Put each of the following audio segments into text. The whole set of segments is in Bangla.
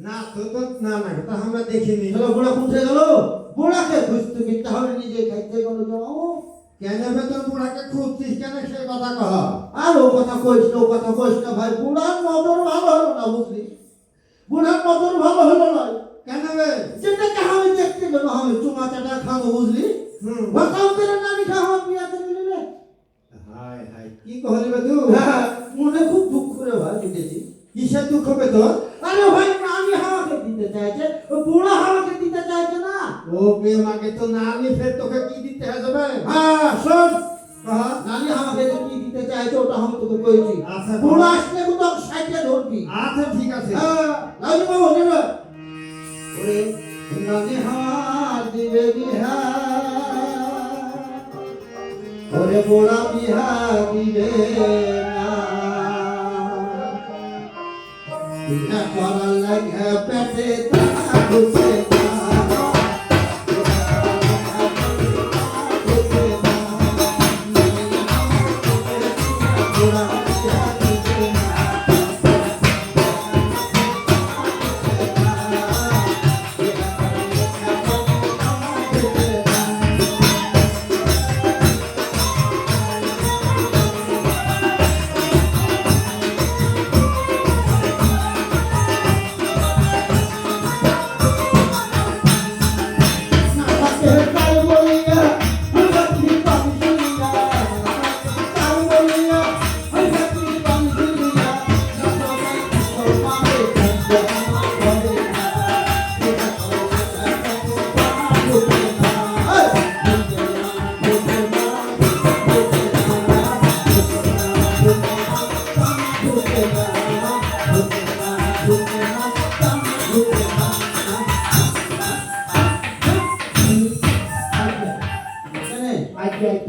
না তো তো না না তা আমরা দেখিনি। চলো বুড়া কোথায় গেল? বুড়াকে খুঁজতে গিয়ে হলে নিজে খাইতে গেল যাও। কেন বেতন বুড়াকে খুঁজছিস কেন সেই কথা কহ। আর ও কথা কইস না, ও কথা কইস না ভাই। বুড়ার নজর ভালো হলো না বুঝলি, বুড়ার নজর ভালো হলো না। কেন বে? যেটাকে আমি দেখতে গেল আমি চুমা চাটা খাবো বুঝলি। বাতাও তেরে নানি খাওয়া বিয়াতে মিলে। হাই হাই কি কহলি বে তুই? হ্যাঁ মনে খুব দুঃখ রে ভাই বুঝেছি। কিসের দুঃখ বে তোর? আরে ভাই নানি হাওয়াকে দিতে চাইছে, ও বুড়া হাওয়াকে দিতে চাইছে না। ও বে মাকে তো না নি ফের তোকে কি দিতে হবে? হ্যাঁ শোন, কহ। নানি আমাকে যে কি দিতে চাইছে ওটা আমি তোকে কইছি। আচ্ছা বুড়া আসলে তো সাইকেল ধরবি। আচ্ছা ঠিক আছে। হ্যাঁ নানি বাবু নেবে। ওরে নানি হাওয়া দিবে বিহার, ওরে বুড়া বিহার দিবে না। বিহা করার লাগে পেটে তা ঘুষে না।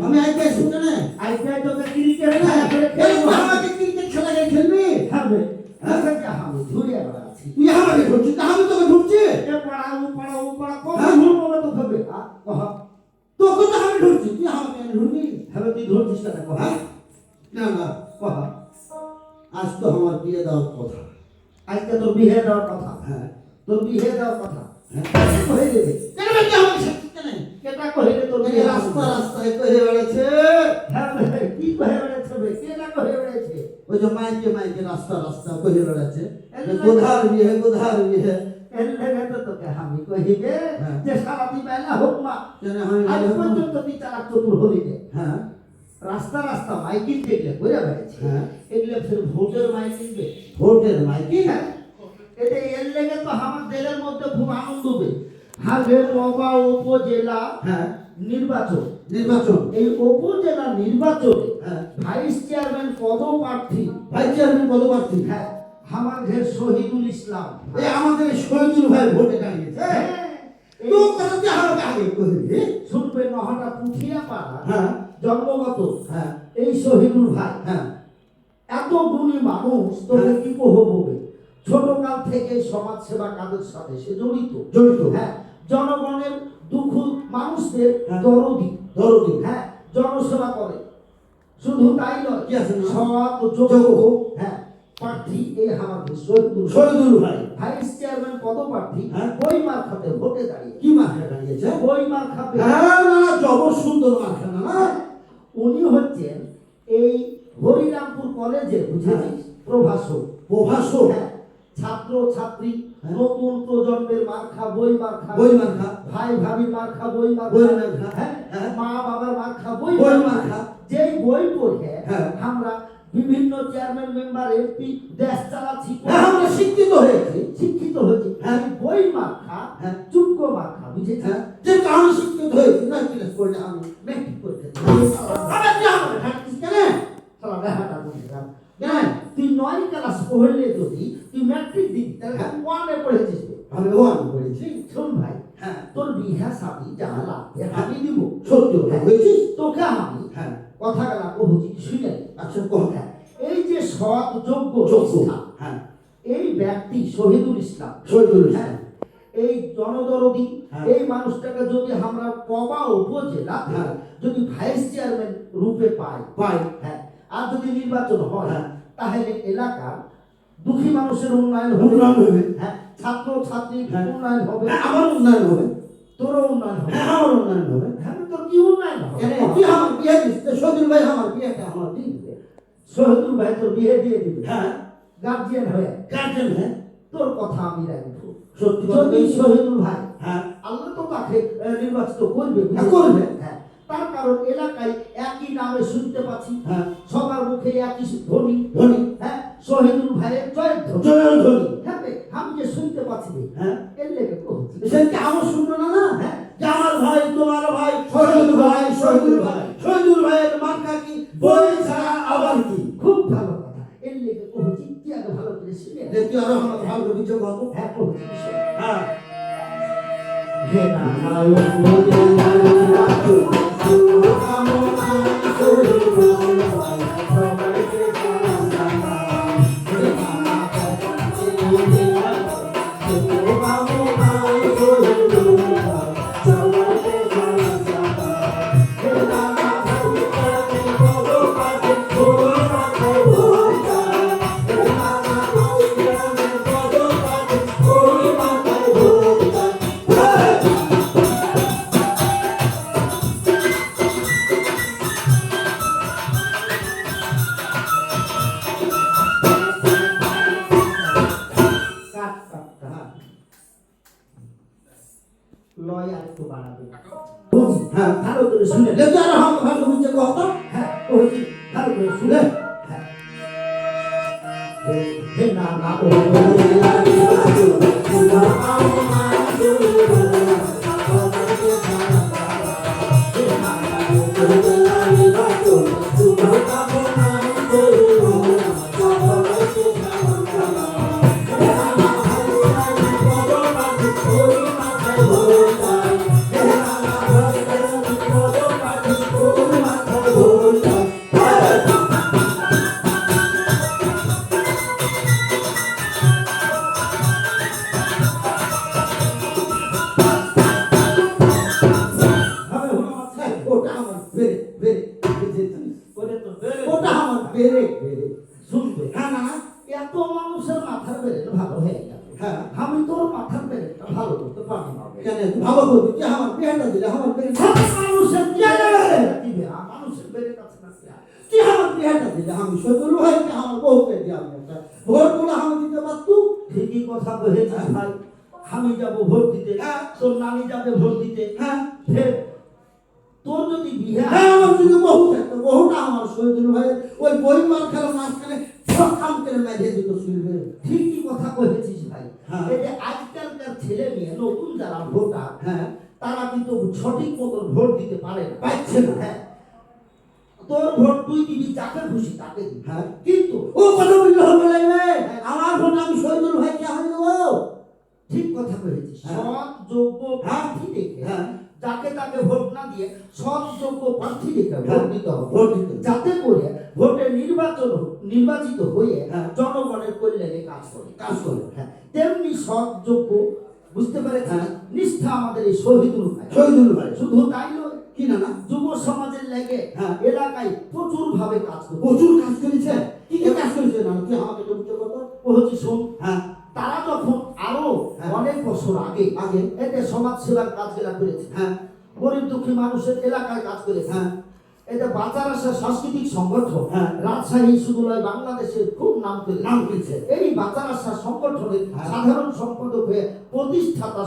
আমি আইতে শুনতে না আইসা তোকে ক্রিকেট আমাকে ক্রিকেট খেলা খেলবি হবে আমি ধরে আছি তুই আমাকে ধরছিস না আমি তোকে ধরছি এ পড়াও কত ভুল বলে তো হবে তোকে তো আমি ধরছি তুই আমাকে ধরবি হবে তুই ধরছিস না কহ না না কহ আজ তো আমার বিয়ে দেওয়ার কথা আজকে তোর বিয়ে দেওয়ার কথা হ্যাঁ তোর বিয়ে দেওয়ার কথা কহে দেবে কেন বেটি আমাকে সাথে কেন কেটা কহিলে তোর বিয়ে রাস্তা রাস্তায় কহে বেড়াচ্ছে হ্যাঁ কি কহে বেড়াচ্ছে বে কেটা কহে বেড়াচ্ছে ওই যে মাইকে রাস্তা রাস্তা কহে বেড়াচ্ছে গোধার বিয়ে এর লেগে তো তোকে আমি কহিবে যে সারা দিবেলা হোক মা কেন আমি আজ পর্যন্ত তুই চালাক চতুর হলি রে হ্যাঁ রাস্তা রাস্তা মাইকিং দেখলে ঘুরে বেড়াচ্ছে হ্যাঁ এগুলো ফের ভোটের মাইকিং বে ভোটের মাইকে হ্যাঁ এটা এর লেগে তো আমার দেহের মধ্যে খুব আনন্দ হবে হাগে নওগাঁ উপজেলা হ্যাঁ নির্বাচন নির্বাচন এই উপজেলা নির্বাচনে হ্যাঁ ভাইস চেয়ারম্যান পদপ্রার্থী ভাইস চেয়ারম্যান পদপ্রার্থী হ্যাঁ আমার ঘের শহীদুল ইসলাম এই আমাদের শহীদুল ভাই ভোটে দাঁড়িয়েছে হ্যাঁ তো কথা তুই আমাকে আগে কহিবি শুনবে নহটা পুঠিয়া পাড়া হ্যাঁ জন্মগত হ্যাঁ এই শহীদুল ভাই হ্যাঁ এত গুণী মানুষ তোকে কি হবে ছোটকাল থেকে সমাজ সেবা কাজের সাথে সে জড়িত জড়িত হ্যাঁ জনগণের দুঃখ মানুষদের হ্যাঁ। দরদি হ্যাঁ জনসেবা করে শুধু তাই নয় কি আছে না? সৎ যোগ্য। যোগ্য হ্যাঁ প্রার্থী এই আমাদের শহীদুল ভাই ভাইস চেয়ারম্যান পদপ্রার্থী হ্যাঁ। বই মার্কাতে ভোটে দাঁড়িয়ে কি মাঠে দাঁড়িয়েছে বই মার্কাতে হ্যাঁ না না জবর সুন্দর মাঠে না না উনি হচ্ছেন এই হরিরামপুর কলেজে বুঝেছিস প্রভাষক প্রভাষক হ্যাঁ ছাত্র ছাত্রী হ্যাঁ। নতুন প্রজন্মের মার্কা বই মার্কা বই মার্কা ভাই ভাবির মার্কা বই মার্কা বই মার্কা। হ্যাঁ হ্যাঁ। মা বাবার মার্কা বই বই মার্কা মার্কা। যেই বই পড়ে হ্যাঁ। আমরা বিভিন্ন চেয়ারম্যান মেম্বার এমপি দেশ চালাচ্ছি হ্যাঁ আমরা শিক্ষিত হয়েছি শিক্ষিত হয়েছি হ্যাঁ। এই বই মার্কা হ্যাঁ। যোগ্য মার্কা বুঝেছি হ্যাঁ যে আমি শিক্ষিত হয়েছি না কি করলে আমি মেট্রিক পরীক্ষা আরে তুই আমাকে ঠাকুর কেন সালা দেখাটা বুঝলাম কেন তুই 9 ক্লাস পড়লে যদি তুই ম্যাট্রিক দিবি তাহলে তুই ওয়ানে পড়েছিস আমি ওয়ান করেছি শোন ভাই হ্যাঁ তোর বিহা সাবি যা লাগবে আমি দিব সত্য হয়েছিস তোকে আমি হ্যাঁ কথা গেলা কহুছি শুনে আচ্ছা কহ এই যে সৎ যোগ্য যোগ্য নিষ্ঠা, হ্যাঁ এই ব্যক্তি শহীদুল ইসলাম শহীদুল হ্যাঁ ইসলাম এই জনদরদি হ্যাঁ। এই মানুষটাকে যদি আমরা কবা উপজেলা হ্যাঁ। যদি ভাইস চেয়ারম্যান রূপে পাই পাই হ্যাঁ আর যদি নির্বাচন হয় হ্যাঁ। তাহলে এলাকার দুঃখী মানুষের উন্নয়ন উন্নয়ন হবে। হ্যাঁ ছাত্র ছাত্রী হ্যাঁ। উন্নয়ন হবে, হ্যাঁ, আমার উন্নয়ন হবে। তোরও উন্নয়ন হবে। হ্যাঁ, আমার উন্নয়ন হবে। হ্যাঁ, তোর কি উন্নয়ন হবে? কেন তুই আমার বিয়ে দিস, সজল ভাই আমার বিয়েটা আমার দিয়ে দিবে। শহীদুল ভাই তোর বিয়ে দিয়ে দিবে, হ্যাঁ, গার্জিয়ান হয়ে। গার্জেন। হ্যাঁ, তোর কথা আমি রাখবো। সত্যি কথা যদি বলছি। শহীদুল ভাই, হ্যাঁ, আল্লাহ তো তাকে নির্বাচিত করবে, হ্যাঁ, করবে। হ্যাঁ, তার কারণ এলাকায় একই নামে শুনতে পাচ্ছি, হ্যাঁ, সবার মুখে একই ধ্বনি, ধনী, হ্যাঁ, শহীদুল ভাইয়ের জয়ের ধ্বনি। জয়ধ্বনি। হ্যাঁ বে, আমি যে শুনতে পাচ্ছি বে, হ্যাঁ, এর লেগে কহছি। সেটা আমার শুনলো না না? হ্যাঁ, যে আমার ভাই, তোমার ভাই, শহীদুল ভাই, শহীদুল ভাই, শহীদুল ভাইয়ের মার্কা কি, বই ছাড়া আবার কি? খুব ভালো কথা, এর লেগে কহছি, তুই আগে ভালো করে শুনে। যে তুই আরো আমার ভালো অভিযোগ হতো। হ্যাঁ কহছি, শোন। হ্যাঁ, হে নারায়ণ কাট কাট কাট। লয় আর একটু বাড়াবে। বলছি, হ্যাঁ, ভালো করে শুনে। যে তুই আরো আমার ভালো অভিযোগ হতো। হ্যাঁ কহছি, ভালো করে শুনে। হ্যাঁ। হে হ্যাঁ, ওটা আমার বেড়ে বেড়ে ওটা আমার বেড়ে বেড়ে। শুনবে, হ্যাঁ, না, এত মানুষের মাথার বেড়ে ভালো হয়ে গেল। হ্যাঁ, আমি তোর মাথার বেড়েটা ভালো করতে পারি না। কেন তুই ভালো করবি? তুই আমার বিয়েটা দিলে আমার বেড়ে, সব মানুষের বেড়ে দিবে, আর মানুষের বেড়ে কাছে না কি আর? তুই আমার বিয়েটা দিলে আমি সজল ভাইকে আমার বউকে দিয়ে আমি একটা ভোট গুলো আমি দিতে পারতুম। ঠিকই কথা কহেছিস ভাই, আমি যাব ভোট দিতে, হ্যাঁ। তোর নানি যাবে ভোট দিতে, হ্যাঁ, ফের তোর যদি বিয়ে হয়, হ্যাঁ, আমার যদি বহু থাকতো, বহুটা আমার সজল ভাইয়ের ওই বই মার খেলা মাঝখানে সব কাম করে মেঝে দিত শুনবে। ঠিকই কথা কহেছিস ভাই। হ্যাঁ। এই যে আজকালকার ছেলে মেয়ে নতুন যারা ভোটার, হ্যাঁ, তারা কিন্তু সঠিক মতন ভোট দিতে পারে না, পাচ্ছে না। হ্যাঁ, তোর ভোট তুই দিবি যাকে খুশি তাকে দিবি, হ্যাঁ। কিন্তু ও কথা বললে হবে লাগবে, আমার ভোট আমি সজল ভাইকে আমি দেবো। ঠিক কথা কহেছিস, হ্যাঁ। সৎ যোগ্য প্রার্থী দেখে, হ্যাঁ। যাকে তাকে ভোট না দিয়ে সৎ যোগ্য প্রার্থী দেখে ভোট হ্যাঁ। দিতে হবে, ভোট দিতে হবে। যাতে করে ভোটে নির্বাচিত হয়ে হ্যাঁ। জনগণের কল্যাণে কাজ করে। কাজ করে। হ্যাঁ, তেমনি সৎ যোগ্য, বুঝতে পেরেছি, হ্যাঁ। নিষ্ঠা আমাদের এই শহীদুল ভাই। শহীদুল ভাই শুধু তাই নয়, কি না না, যুব সমাজের লেগে হ্যাঁ। এলাকায় প্রচুর ভাবে কাজ করছে। প্রচুর কাজ করেছে। কি কি কাজ করেছে না তুই আমাকে একটু উচ্চ কথা। ও হচ্ছে শোন, হ্যাঁ, তারা যখন আরো হ্যাঁ। অনেক বছর আগে আগে। এতে সমাজ সেবার কাজগুলা করেছে, হ্যাঁ, গরিব দুঃখী মানুষের এলাকায় কাজ করেছে, হ্যাঁ। এতে বাঁচার আশা সাংস্কৃতিক সংগঠন হ্যাঁ। রাজশাহী শুধু নয় বাংলাদেশের খুব নাম নাম করেছে। এই বাঁচার আশা সংগঠনের হ্যাঁ। সাধারণ সম্পাদক হয়ে প্রতিষ্ঠাতা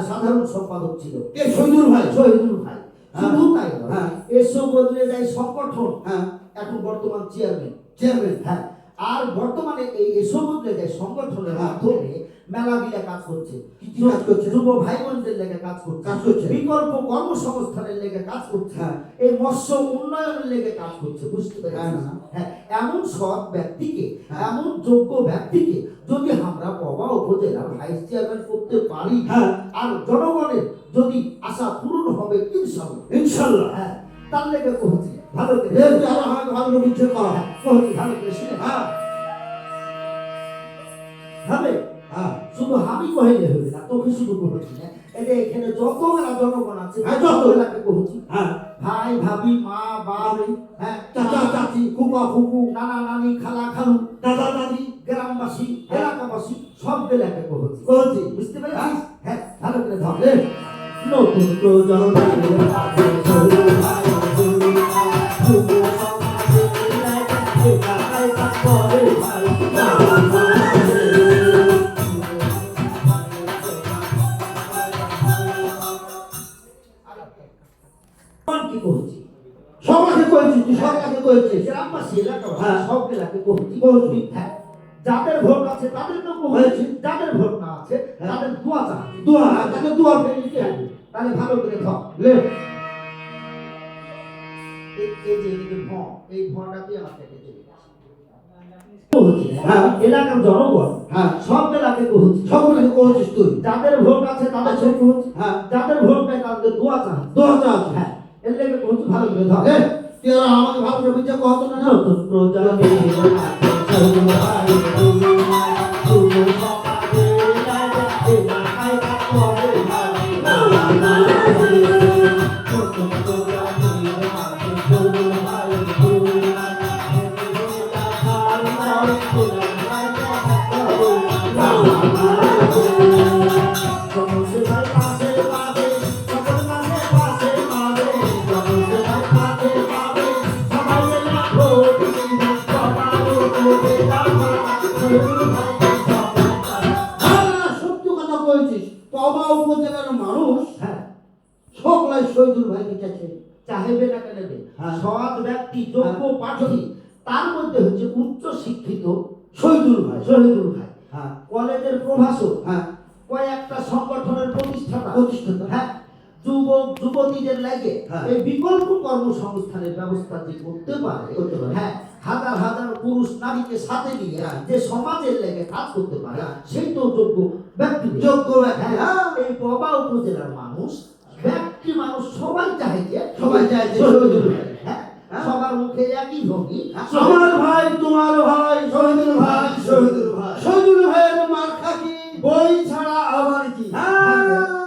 সাধারণ সম্পাদক ছিল কে শহীদুল ভাই? শহীদুল ভাই। হ্যাঁ। শুধু তাই নয়, হ্যাঁ। এসব বদলে যায় সংগঠন, হ্যাঁ, এখন বর্তমান চেয়ারম্যান। চেয়ারম্যান। হ্যাঁ, আর বর্তমানে এই এসব বদলে যায় সংগঠনের হ্যাঁ। মাধ্যমে মেলাগুলা কাজ করছে, কি কি কাজ করছে? যুব ভাই বোনদের লেগে কাজ করছে, কাজ করছে। বিকল্প কর্মসংস্থানের লেগে কাজ করছে, হ্যাঁ। এই মৎস্য উন্নয়নের লেগে কাজ করছে, বুঝতে হ্যাঁ, পেরেছেন? না। হ্যাঁ, এমন সৎ ব্যক্তিকে, হ্যাঁ। এমন যোগ্য ব্যক্তিকে যদি আমরা বাবা উপজেলার ভাইস চেয়ারম্যান করতে পারি, হ্যাঁ। আর জনগণের যদি আশা পূরণ হবে ইনশাআল্লাহ, ইনশাআল্লাহ। হ্যাঁ, তার লেগে কহছি ভালো করে, যে তুই আরো আমাকে ভালো অভিযোগ কর। কহছি ভালো করে শুনে, হ্যাঁ, হবে হ্যাঁ শুধু আমি কহিলে হবে না, তোকে শুধু কহছি না, এটা এখানে যত মেলা জনগণ আছে হ্যাঁ, যত। সকলকে কহছি। হ্যাঁ ভাই ভাবি মা বাপ, হ্যাঁ চাচা চাচি ফুপা ফুপু নানা নানি খালা খালু দাদা দাদি গ্রামবাসী এলাকাবাসী সব বেলাকে কহছি। বলছি বুঝতে পেরেছিস? হ্যাঁ ভালো করে ধর। নতুন প্রজন্মের কাছে সরু ভাই সরু ভাই, যুব সমাজের এলাকায় কাজ করে ভাই। কি কহছি? সবাইকে কইছি তুই সবাইকে কইছিস গ্রামবাসী এলাকাবাসী হ্যাঁ। সব এলাকাকে কহছি। বলছি। হ্যাঁ, যাদের ভোট আছে তাদেরকেও কহছি, যাদের ভোট না আছে হ্যাঁ। তাদের দোয়া চাচ্ছি। দোয়া তাকে দোয়া ফেলিতে হবে তাহলে ভালো করে ধর। লে এই যে এদিকে ভঁ, এই ভঁটা দিয়ে আমার পেটে চলে গেছে। হ্যাঁ। এলাকার জনগণ হ্যাঁ সব এলাকাকে কহছি। সকলকে কইছিস তুই যাদের ভোট আছে তাদের সব কহছি, হ্যাঁ যাদের ভোট নাই তাদের দোয়া চাচ্ছি। দোয়া চাচ্ছি হ্যাঁ, এর লেগে কহছি ভালো করে ধর। এ তুই আর আমাকে ভালো করে বিচার কহতো না নতুন প্রজন্মের কাছে সরু ভাই সরু ভাই, যুব সমাজের এলাকায় কাজ করে ভাই। নতুন প্রজন্মের কাছে সরু ভাই সরু ভাই, এলাকার নাম এলাকায় কাজ করে ভাই। সমস্ত ভাই পাশে পাবে, সকল মাঝে পাশে পাবে, সমস্ত ভাই পাশে পাবে, সবাই এলা ভোট দিবে, সবার উপরে রাখা, সরু ভাই সবাই তারা। হ্যাঁ সত্য কথা কইছিস তবা উপজেলার মানুষ হ্যাঁ, সকলাই শহীদুল ভাইকে চাইছে চাহিবে না কেন রে? হ্যাঁ। সৎ ব্যক্তি, যোগ্য প্রার্থী, তার মধ্যে হচ্ছে উচ্চ শিক্ষিত শহীদুল ভাই শহীদুল ভাই, হ্যাঁ কলেজের প্রভাষক, হ্যাঁ কয়েকটা সংগঠনের প্রতিষ্ঠাতা, প্রতিষ্ঠাতা হ্যাঁ, যুবক যুবতীদের লাগে হ্যাঁ। এই বিকল্প কর্মসংস্থানের ব্যবস্থা যে করতে পারে, করতে পারে। হ্যাঁ, হাজার হাজার পুরুষ নারীকে সাথে নিয়ে হ্যাঁ। যে সমাজের লেগে কাজ করতে পারে, হ্যাঁ। সেই তো যোগ্য ব্যক্তি। যোগ্য ব্যক্তি, হ্যাঁ, হ্যাঁ। এই ববা উপজেলার মানুষ, ব্যক্তি মানুষ সবাই চায় যে সবাই চায় যে শহীদুল শহীদুল ভাই, হ্যাঁ, হ্যাঁ। সবার মুখে একই ভঙ্গি, আমার ভাই তোমার ভাই শহীদুল ভাই শহীদুল ভাই। শহীদুল ভাইয়ের মার্কা কি বই ছাড়া আবার কি? হ্যাঁ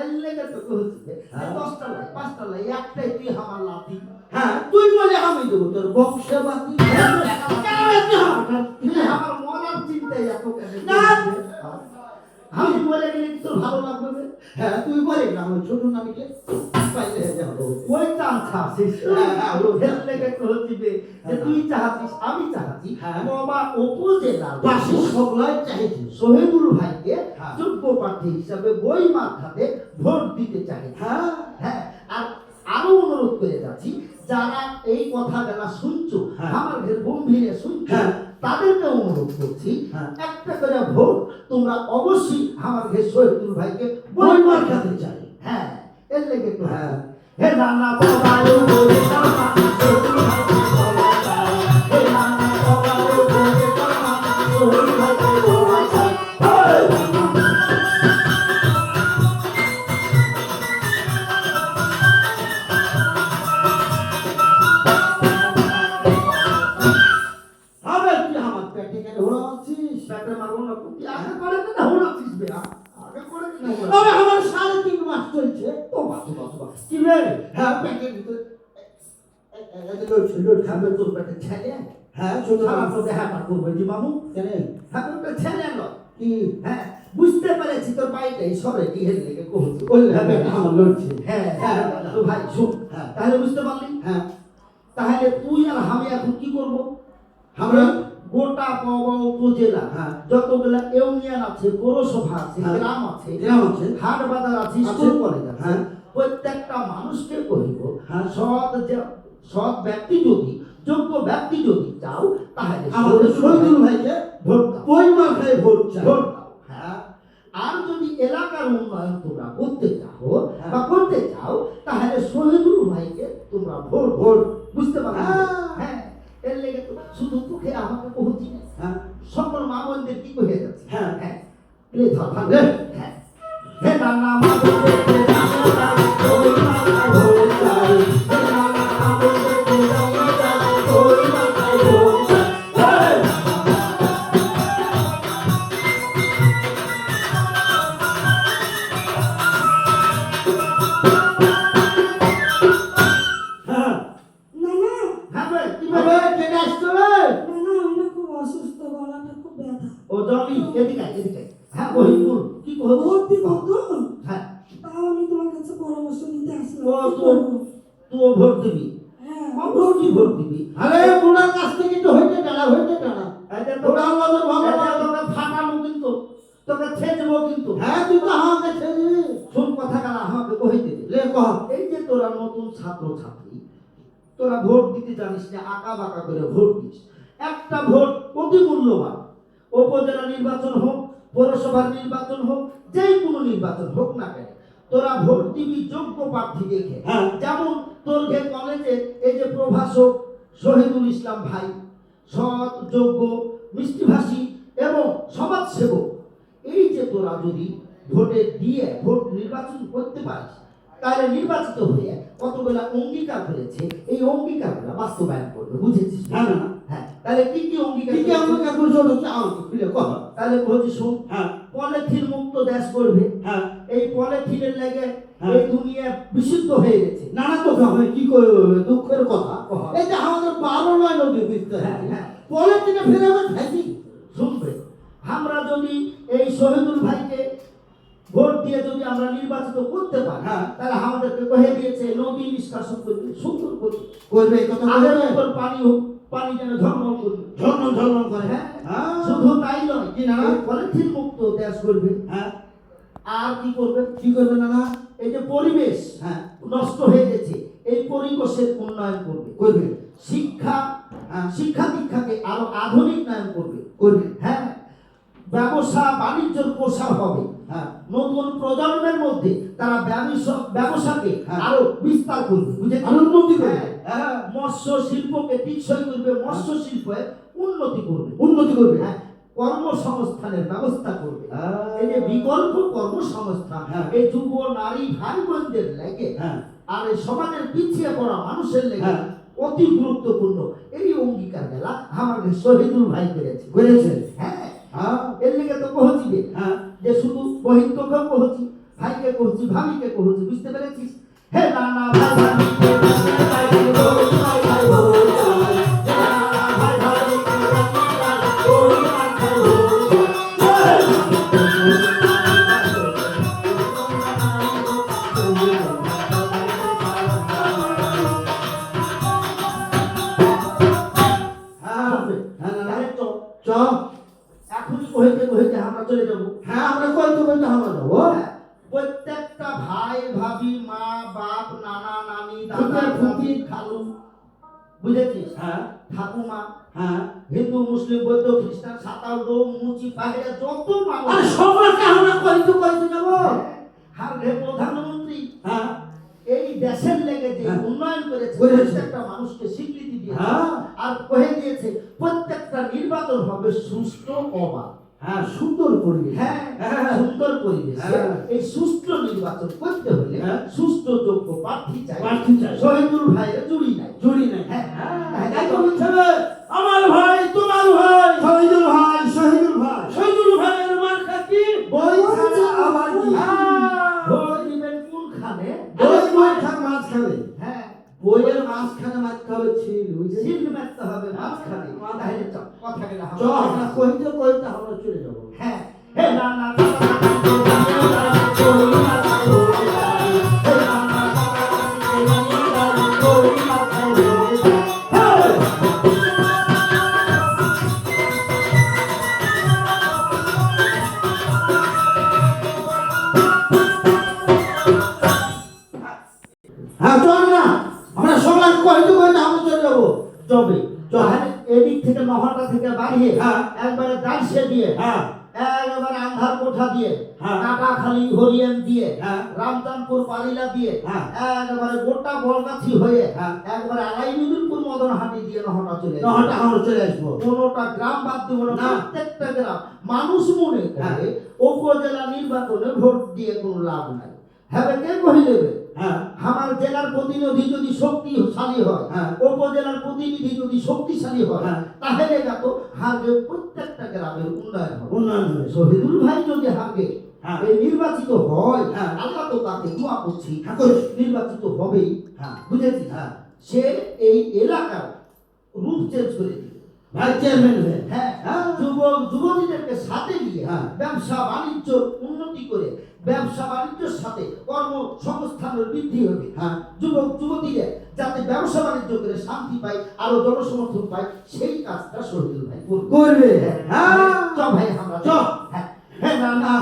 এর লেগে তো কইছে, হ্যাঁ। 10টা লাই 5টা লাই একটাই তুই আমার লাতি। হ্যাঁ তুই বলে আমি দেবো তোর বংশে বাকি আমার মরার চিন্তাই এত কেন? না। আমি মরে গেলে কি তোর ভালো লাগবে রে? হ্যাঁ তুই বলে না ওই ছোট নামীকে পাইলে যাবো ওই চান্স আছিস। হ্যাঁ, হ্যাঁ, এর লেগে কইছি যে তুই চাহাতিস, আমি চাহাতি, হ্যাঁ। বাবা উপজেলার পাশে সকলাই চাইছে শহীদুল ভাইকে হ্যাঁ। যোগ্য প্রার্থী হিসাবে বই মার্কাতে ভোট দিতে চাই। হ্যাঁ হ্যাঁ, আর আরো অনুরোধ করে যাচ্ছি, যারা এই কথাগুলা শুনছো, হ্যাঁ। আমার ঘরে গম্ভীরে শুনছো, হ্যাঁ। তাদেরকে অনুরোধ করছি, হ্যাঁ। একটা করে ভোট তোমরা অবশ্যই আমার ঘরে শহীদুল ভাইকে বই বই মার্কাতে মার্কাতে চাই। চাই। হ্যাঁ, এর লেগে তো হ্যাঁ। হে নানা বাবায়ু বলে নানা শহীদুল ভাইকে বলা চাই, হে নানা বাবায়ু বলে নানা শহীদুল ভাইকে বলা চাই। হেই! আবার তুই আমার পেটে কেন ঘোরাচ্ছিস ব্যাটার মারবো না, তুই আগে করে তো না হলাছিস বে, আগে করে তো না হলাছিস। তবে আমার 3.5 মাস চলছে ও বাসু বাসু বাসু। কি রে? হ্যাঁ পেটের ভিতরে খাবে তোর পেটে ছেলে? হ্যাঁ ছোট সারা তো দেখাটা করবে জি মামু। কেন হ্যাঁ, তোর পেটে ছেলে নয়। কি হ্যাঁ, বুঝতে পেরেছি তোর বাড়িটাই সরে কি হেলে লেগে কহতো। ওই আমার লড়ছে হ্যাঁ, হ্যাঁ। তো ভাই শুন, হ্যাঁ। তাহলে বুঝতে পারলি? হ্যাঁ তাহলে তুই আর আমি এখন কি করব? আমরা গোটা পাওয়া উপজেলা, হ্যাঁ। যতগুলা ইউনিয়ন আছে, পৌরসভা আছে, হ্যাঁ। গ্রাম আছে, গ্রাম আছে হাট বাজার আছে, আছে। স্কুল কলেজ আছে, হ্যাঁ। প্রত্যেকটা মানুষকে কহিব, হ্যাঁ। সৎ ব্যক্তি যদি, যোগ্য ব্যক্তি যদি চাও, তাহলে আমাদের শহীদুল ভাইকে ভোট দাও। বই মার্কায় ভোট চাই ভোট দাও। হ্যাঁ আর যদি এলাকার উন্নয়ন তোমরা করতে চাও হ্যাঁ। বা করতে চাও, তাহলে শহীদুল ভাইকে তোমরা ভোট ভোট বুঝতে পারো? হ্যাঁ। হ্যাঁ, এর লেগে তো শুধু তোকে আমাকে কহছি না, হ্যাঁ সকল মা বোনদের কি কহে যাচ্ছে। হ্যাঁ। হ্যাঁ, প্লে ধর ভালো। হ্যাঁ, হে নানা মা বোনদেরকে জানা যায়, ওই মাথায় ভোট চাই। হে নানা মা বোনদেরকে জানা যায়, ওই মাথায় ভোট চাই। হেই! বল কি করবো? ভোট দিব তো, হ্যাঁ তাও আমি তোমার কাছে পরামর্শ নিতে ও আসলাম। কি তো করবো? তুই ভোট দিবি? হ্যাঁ, অবশ্যই ভোট দিবি। আরে বুড়ার কাছ থেকে তো হইতে টানা এটা তো বুড়ার নজর ভালো এটা না। তোকে ফাটানো কিন্তু, তোকে ছেড়ে কিন্তু। হ্যাঁ তুই তো আমাকে ছেড়ে শোন কথা কালা আমাকে কইতে দে। লে কহ। এই যে তোরা নতুন ছাত্র ছাত্রী, তোরা ভোট দিতে জানিস না, আঁকা বাঁকা করে ভোট দিস। একটা ভোট অতি মূল্যবান। উপজেলা নির্বাচন হোক, পৌরসভার নির্বাচন হোক, যেই কোনো নির্বাচন হোক না কেন, তোরা ভোট দিবি যোগ্য প্রার্থী দেখে। হ্যাঁ। যেমন তোর যে কলেজে এই যে প্রভাষক শহীদুল ইসলাম ভাই, সৎ, যোগ্য, মিষ্টিভাষী এবং সমাজসেবক, এই যে তোরা যদি ভোটে দিয়ে ভোট নির্বাচন করতে পারিস, তাহলে নির্বাচিত হয়ে কতগুলা অঙ্গীকার করেছে, এই অঙ্গীকারগুলো বাস্তবায়ন করবে। বুঝেছিস? হ্যাঁ না। হ্যাঁ, তাহলে কি কি অঙ্গীকার কি কি করেছে? আমাকে করছো তো আমাকে খুলে কহ। তাহলে বলছি শোন, হ্যাঁ পলিথিন মুক্ত দেশ করবে। হ্যাঁ এই পলিথিনের লেগে হ্যাঁ। এই দুনিয়া বিশুদ্ধ হয়ে গেছে। নানা তো হবে কি করবে দুঃখের কথা। কহ। এই যে আমাদের 12 নয় নদী বুঝতে হ্যাঁ, হ্যাঁ হ্যাঁ। পলিথিনে ফেলে আবার ফেসি। শুনবে, আমরা যদি এই শহীদুল ভাইকে ভোট দিয়ে যদি আমরা নির্বাচিত করতে পারি, হ্যাঁ। তাহলে আমাদেরকে কহে দিয়েছে নদী নিষ্কাশন করবে, সুন্দর করবে, করবে এই কথা আগের বলবে। মতন পানি হোক, পানি যেন ঝরঝর করবে। ঝর্ণন ঝর্ণন করে। হ্যাঁ, হ্যাঁ শুধু তাই নয়, কি না? এই পলিথিন মুক্ত দেশ করবে। হ্যাঁ আর কি করবে? কি করবে নানা? এই যে পরিবেশ হ্যাঁ নষ্ট হয়ে গেছে, এই পরিবেশের উন্নয়ন করবে। করবে শিক্ষা, হ্যাঁ। শিক্ষা দীক্ষাকে আরো আধুনিকায়ন করবে। করবে হ্যাঁ, ব্যবসা বাণিজ্যের প্রসার হবে। হ্যাঁ নতুন প্রজন্মের মধ্যে তারা ব্যবসাকে হ্যাঁ। আরো বিস্তার করবে। বুঝেছেন? আরো উন্নতি করবে। হ্যাঁ। হ্যাঁ মৎস্য শিল্পকে টিকসই করবে, মৎস্য শিল্পের উন্নতি করবে। উন্নতি করবে। হ্যাঁ, কর্মসংস্থানের ব্যবস্থা করবে। হ্যাঁ। এই যে বিকল্প কর্মসংস্থান, হ্যাঁ। এই যুব নারী ভাই বোনদের লেগে হ্যাঁ আর এই সমাজের পিছিয়ে পড়া মানুষের লেগে হ্যাঁ। অতি গুরুত্বপূর্ণ এই অঙ্গীকার গেলা আমাদের শহীদুল ভাই করেছে। করেছে। হ্যাঁ, হ্যাঁ এর লেগে তো কহছি হ্যাঁ যে শুধু বহিন তোকেও কহছি, ভাইকে কহছি, ভাবিকে কহছি। বুঝতে পেরেছিস? হে নানা ভাই ভাবিকে ভাই ভাই বল, ভাই ভাই বল, হে নানা ভাই ভাবিকে বল, ভাই ভাই হ্যাঁ হ্যাঁ নানা তাহলে তো চ। এখনই কহিতে কহিতে আমরা চলে যাবো। হ্যাঁ আমরা কইতে কইতে আমরা যাবো। হ্যাঁ, প্রত্যেকটা ভাই ভাবি, মা বাপ, নানা নানি, দাদা ফুফা, ফুফি, দাদি, খালু, বুঝেছিস? হ্যাঁ ঠাকুমা, হ্যাঁ হিন্দু মুসলিম বৌদ্ধ খ্রিস্টান সাঁতাল ডোম মুচি পাহাড়ে যত মানুষ, আর সবাইকে আমরা কইতে কইতে যাবো। আর রে প্রধানমন্ত্রী হ্যাঁ এই দেশের লেগে যে হ্যাঁ। উন্নয়ন করেছে, করেছে। প্রত্যেকটা মানুষকে স্বীকৃতি দিয়েছে। হ্যাঁ। আর কহে দিয়েছে প্রত্যেকটা নির্বাচন হবে সুষ্ঠু অবাধ। হ্যাঁ সুন্দর পরিবেশ। হ্যাঁ, হ্যাঁ। সুন্দর পরিবেশে হ্যাঁ। এই সুষ্ঠু নির্বাচন করতে হলে হ্যাঁ। সুষ্ঠু যোগ্য প্রার্থী চাই। প্রার্থী চাই। শহীদুল ভাইয়ের জুড়ি নাই। জুড়ি নাই। হ্যাঁ, হ্যাঁ তাই তো বলছে রে, আমার ভাই তোমার ভাই শহীদুল ভাই শহীদুল ভাই শহীদুল ভাইয়ের মার্কা কি? বই ছাড়া আবার কি? হ্যাঁ। ভোট দিবেন কোনখানে? বই বই থাক মাঝখানে। হ্যাঁ, বইয়ের মাঝখানে মারতে হবে ছিল বুঝলি? সিল মারতে হবে মাঝখানে। তাহলে চল, কথা গেলে চ আমরা কইতে কইতে আমরা চলে যাবো। হ্যাঁ, হে নানা হ্যাঁ চল না আমরা সবাই কইতে কইতে আমরা চলে যাবো। চবে চল। এদিক থেকে নহরটা থেকে বাড়িয়ে হ্যাঁ। একবারে দাইসে দিয়ে, হ্যাঁ একবারে আন্ধার কোঠা দিয়ে, হ্যাঁ। কাটাখালী হরিয়ান দিয়ে, হ্যাঁ। রামচাঁদপুর পালিলা দিয়ে, হ্যাঁ। একবারে গোটা বলগাছি হয়ে, হ্যাঁ। একবারে আলাইনুদ্দিনপুর মদনহাটি দিয়ে নহরটা চলে যাবে। নহটা আমরা চলে আসবো। কোনোটা গ্রাম বাদ দিব না, না। প্রত্যেকটা গ্রাম। মানুষ মনে হ্যাঁ। করে উপজেলা নির্বাচনে ভোট দিয়ে কোনো লাভ নাই। হ্যাঁ কে কহিলে হ্যাঁ আমার জেলার প্রতিনিধি যদি শক্তিশালী হয়, হ্যাঁ। উপজেলার প্রতিনিধি যদি শক্তিশালী হয়, হ্যাঁ। তাহলে তো হারবে প্রত্যেকটা গ্রামের উন্নয়ন হবে। উন্নয়ন হবে। শহীদুল ভাই যদি হারবে, হ্যাঁ। এই নির্বাচিত হয়, হ্যাঁ। আল্লাহ তো তাকে দোয়া করছি, হ্যাঁ, করছি। নির্বাচিত হবেই। হ্যাঁ। বুঝেছি? হ্যাঁ। সে এই এলাকার রূপ চেঞ্জ করে দিবে। ভাই চেয়ারম্যান হয়ে হ্যাঁ হ্যাঁ। যুবক যুবতীদেরকে সাথে নিয়ে হ্যাঁ। ব্যবসা বাণিজ্য উন্নতি করে ব্যবসা বাণিজ্যের সাথে কর্মসংস্থানের বৃদ্ধি হবে। হ্যাঁ। যুবক যুবতীরা যাতে ব্যবসা বাণিজ্য করে শান্তি পায়, আরো জনসমর্থন পায়, সেই কাজটা শহীদুল ভাই করবে। করবে হ্যাঁ হ্যাঁ চ ভাই আমরা চ। হ্যাঁ হ্যাঁ না না